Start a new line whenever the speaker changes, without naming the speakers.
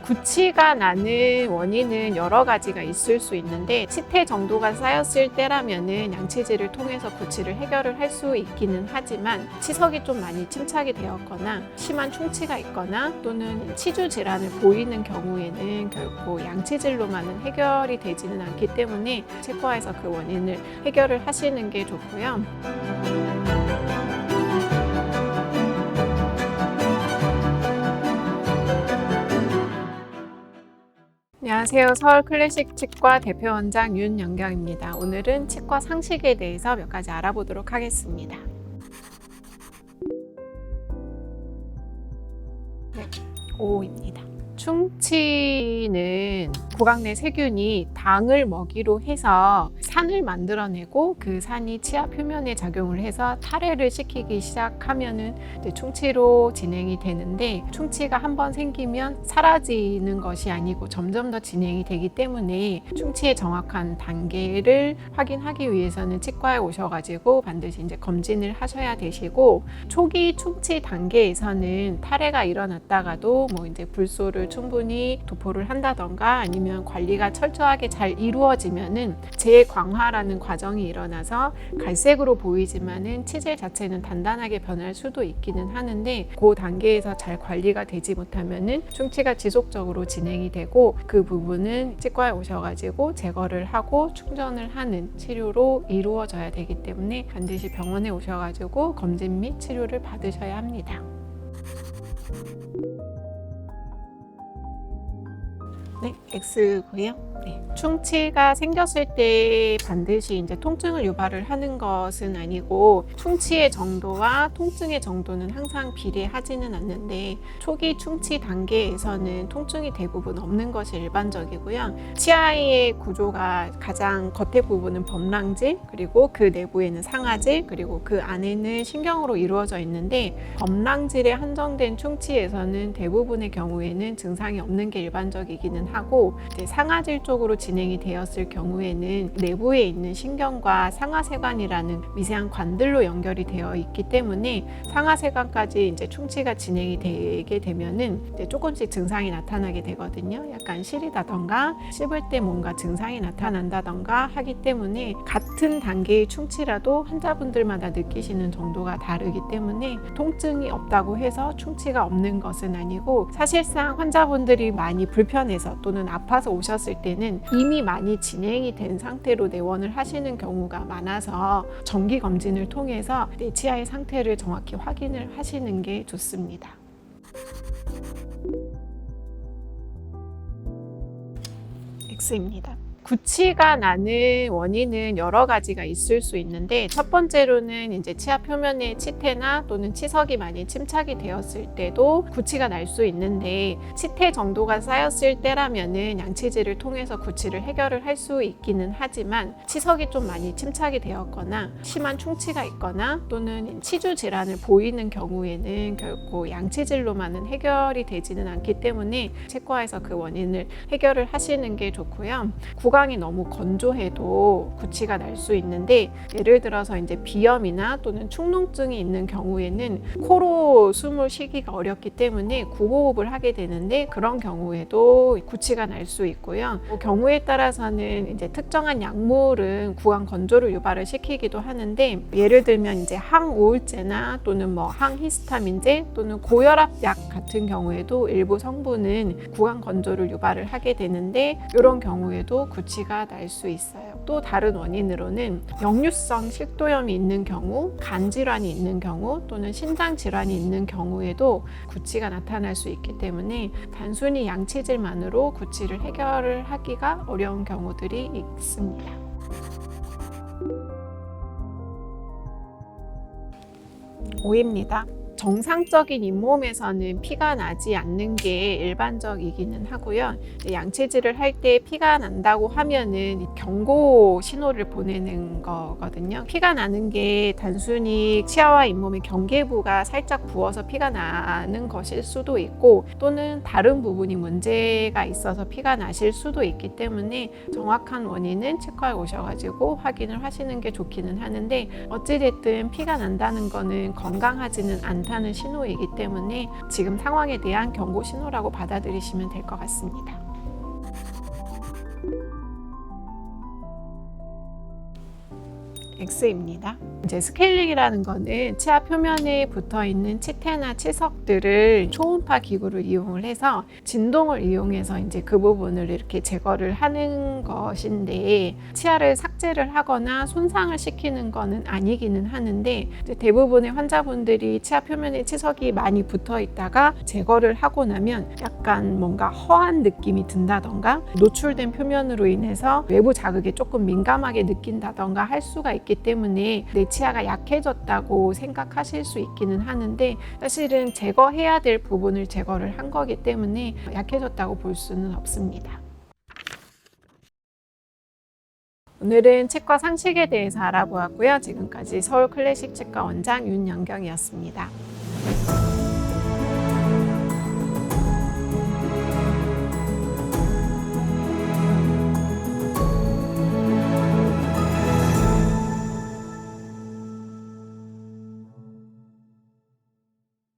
구취가 나는 원인은 여러 가지가 있을 수 있는데 치태 정도가 쌓였을 때라면은 양치질을 통해서 구취를 해결을 할 수 있기는 하지만 치석이 좀 많이 침착이 되었거나 심한 충치가 있거나 또는 치주 질환을 보이는 경우에는 결코 양치질로만은 해결이 되지는 않기 때문에 치과에서 그 원인을 해결을 하시는 게 좋고요. 안녕하세요. 서울 클래식 치과 대표 원장 윤영경입니다. 오늘은 치과 상식에 대해서 몇 가지 알아보도록 하겠습니다. 네, 5입니다. 충치는 구강 내 세균이 당을 먹이로 해서 산을 만들어내고 그 산이 치아 표면에 작용을 해서 탈해를 시키기 시작하면은 이제 충치로 진행이 되는데, 충치가 한번 생기면 사라지는 것이 아니고 점점 더 진행이 되기 때문에 충치의 정확한 단계를 확인하기 위해서는 치과에 오셔가지고 반드시 이제 검진을 하셔야 되시고, 초기 충치 단계에서는 탈해가 일어났다가도 뭐 이제 불소를 충분히 도포를 한다던가 아니면 관리가 철저하게 잘 이루어지면은 재광화라는 과정이 일어나서 갈색으로 보이지만은 치질 자체는 단단하게 변할 수도 있기는 하는데, 그 단계에서 잘 관리가 되지 못하면은 충치가 지속적으로 진행이 되고 그 부분은 치과에 오셔가지고 제거를 하고 충전을 하는 치료로 이루어져야 되기 때문에 반드시 병원에 오셔가지고 검진 및 치료를 받으셔야 합니다. 네, X고요. 네. 충치가 생겼을 때 반드시 이제 통증을 유발을 하는 것은 아니고, 충치의 정도와 통증의 정도는 항상 비례하지는 않는데, 초기 충치 단계에서는 통증이 대부분 없는 것이 일반적이고요. 치아의 구조가 가장 겉에 부분은 범랑질, 그리고 그 내부에는 상아질, 그리고 그 안에는 신경으로 이루어져 있는데, 범랑질에 한정된 충치에서는 대부분의 경우에는 증상이 없는 게 일반적이기는 하고, 상아질 쪽으로 진행이 되었을 경우에는 내부에 있는 신경과 상하세관이라는 미세한 관들로 연결이 되어 있기 때문에 상하세관까지 이제 충치가 진행이 되게 되면은 이제 조금씩 증상이 나타나게 되거든요. 약간 시리다던가 씹을 때 뭔가 증상이 나타난다던가 하기 때문에 같은 단계의 충치라도 환자분들마다 느끼시는 정도가 다르기 때문에 통증이 없다고 해서 충치가 없는 것은 아니고, 사실상 환자분들이 많이 불편해서 또는 아파서 오셨을 때는 이미 많이 진행이 된 상태로 내원을 하시는 경우가 많아서 정기 검진을 통해서 내 치아의 상태를 정확히 확인을 하시는 게 좋습니다. X입니다. 구취가 나는 원인은 여러 가지가 있을 수 있는데, 첫 번째로는 이제 치아 표면에 치태나 또는 치석이 많이 침착이 되었을 때도 구취가 날 수 있는데, 치태 정도가 쌓였을 때라면은 양치질을 통해서 구취를 해결을 할 수 있기는 하지만, 치석이 좀 많이 침착이 되었거나 심한 충치가 있거나 또는 치주 질환을 보이는 경우에는 결코 양치질로만은 해결이 되지는 않기 때문에 치과에서 그 원인을 해결을 하시는 게 좋고요. 구강이 너무 건조해도 구취가 날 수 있는데, 예를 들어서 이제 비염이나 또는 축농증이 있는 경우에는 코로 숨을 쉬기가 어렵기 때문에 구호흡을 하게 되는데, 그런 경우에도 구취가 날 수 있고요. 경우에 따라서는 이제 특정한 약물은 구강 건조를 유발을 시키기도 하는데, 예를 들면 이제 항우울제나 또는 뭐 항히스타민제 또는 고혈압약 같은 경우에도 일부 성분은 구강 건조를 유발을 하게 되는데, 이런 경우에도 구취가 날 수 있어요. 또 다른 원인으로는 역류성 식도염이 있는 경우, 간 질환이 있는 경우 또는 신장 질환이 있는 경우에도 구취가 나타날 수 있기 때문에 단순히 양치질만으로 구취를 해결을 하기가 어려운 경우들이 있습니다. O입니다. 정상적인 잇몸에서는 피가 나지 않는 게 일반적이기는 하고요. 양치질을 할 때 피가 난다고 하면은 경고 신호를 보내는 거거든요. 피가 나는 게 단순히 치아와 잇몸의 경계부가 살짝 부어서 피가 나는 것일 수도 있고, 또는 다른 부분이 문제가 있어서 피가 나실 수도 있기 때문에 정확한 원인은 치과에 오셔가지고 확인을 하시는 게 좋기는 하는데, 어찌됐든 피가 난다는 거는 건강하지는 않다 않다는 신호이기 때문에 지금 상황에 대한 경고 신호라고 받아들이시면 될 것 같습니다. X입니다. 이제 스케일링이라는 거는 치아 표면에 붙어 있는 치태나 치석들을 초음파 기구를 이용을 해서 진동을 이용해서 이제 그 부분을 이렇게 제거를 하는 것인데, 치아를 삭제를 하거나 손상을 시키는 거는 아니기는 하는데, 이제 대부분의 환자분들이 치아 표면에 치석이 많이 붙어 있다가 제거를 하고 나면 약간 뭔가 허한 느낌이 든다던가 노출된 표면으로 인해서 외부 자극에 조금 민감하게 느낀다던가 할 수가 있기 때문에 내 치아가 약해졌다고 생각하실 수 있기는 하는데, 사실은 제거해야 될 부분을 제거를 한 거기 때문에 약해졌다고 볼 수는 없습니다. 오늘은 치과 상식에 대해서 알아보았고요. 지금까지 서울 클래식 치과 원장 윤영경이었습니다.